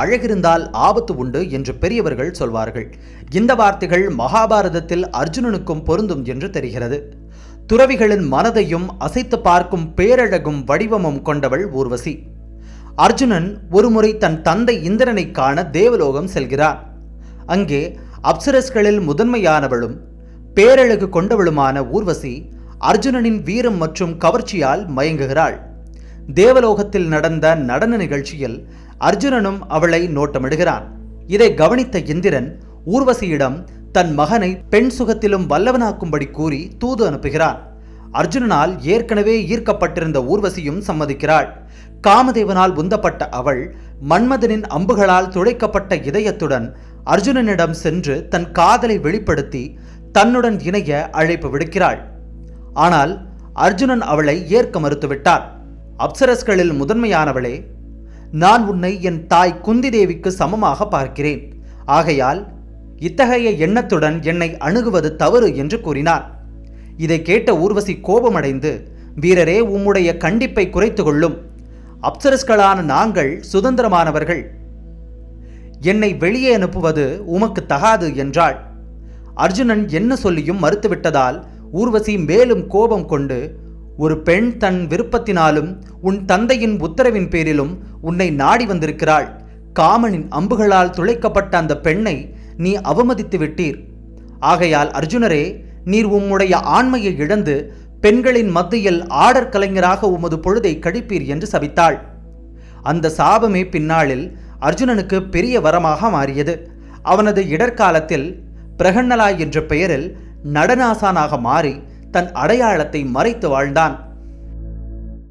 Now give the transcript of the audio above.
அழகிருந்தால் ஆபத்து உண்டு என்று பெரியவர்கள் சொல்வார்கள். இந்த வார்த்தைகள் மகாபாரதத்தில் அர்ஜுனனுக்கும் பொருந்தும் என்று தெரிகிறது. துறவிகளின் மனதையும் அசைத்து பார்க்கும் பேரழகும் வடிவமும் கொண்டவள் ஊர்வசி. அர்ஜுனன் ஒருமுறை தன் தந்தை இந்திரனை காண தேவலோகம் செல்கிறார். அங்கே அப்சரஸ்களில் முதன்மையானவளும் பேரழகு கொண்டவளுமான ஊர்வசி அர்ஜுனனின் வீரம் மற்றும் கவர்ச்சியால் மயங்குகிறாள். தேவலோகத்தில் நடந்த நடன நிகழ்ச்சியில் அர்ஜுனனும் அவளை நோட்டமிடுகிறான். இதை கவனித்த இந்திரன் ஊர்வசியிடம் தன் மகனை பெண் சுகத்திலும் வல்லவனாக்கும்படி கூறி தூது அனுப்புகிறான். அர்ஜுனனால் ஏற்கனவே ஈர்க்கப்பட்டிருந்த ஊர்வசியும் சம்மதிக்கிறாள். காமதேவனால் உந்தப்பட்ட அவள் மன்மதனின் அம்புகளால் துளைக்கப்பட்ட இதயத்துடன் அர்ஜுனனிடம் சென்று தன் காதலை வெளிப்படுத்தி தன்னுடன் இணைய அழைப்பு விடுக்கிறாள். ஆனால் அர்ஜுனன் அவளை ஏற்க மறுத்துவிட்டார். அப்சரஸ்களில் முதன்மையானவளே, நான் உன்னை என் தாய் குந்தி தேவிக்கு சமமாக பார்க்கிறேன். ஆகையால் இத்தகைய எண்ணத்துடன் என்னை அணுகுவது தவறு என்று கூறினார். இதை கேட்ட ஊர்வசி கோபமடைந்து, வீரரே, உம்முடைய கண்டிப்பை குறைத்து கொள்ளும். அப்சரஸ்களான நாங்கள் சுதந்திரமானவர்கள். என்னை வெளியே அனுப்புவது உமக்கு தகாது என்றாள். அர்ஜுனன் என்ன சொல்லியும் மறுத்துவிட்டதால் ஊர்வசி மேலும் கோபம் கொண்டு, ஒரு பெண் தன் விருப்பத்தினாலும் உன் தந்தையின் உத்தரவின் பேரிலும் உன்னை நாடி வந்திருக்கிறாள். காமனின் அம்புகளால் துளைக்கப்பட்ட அந்த பெண்ணை நீ அவமதித்து விட்டீர். ஆகையால் அர்ஜுனரே, நீர் உம்முடைய ஆண்மையை இழந்து பெண்களின் மத்தியில் ஆடற் கலைஞராக உமது பொழுதை கழிப்பீர் என்று சபித்தாள். அந்த சாபமே பின்னாளில் அர்ஜுனனுக்கு பெரிய வரமாக மாறியது. அவனது இடர்காலத்தில் பிரகன்னலா என்ற பெயரில் நடனாசானாக மாறி தன் அடையாளத்தை மறைத்து வாழ்ந்தான்.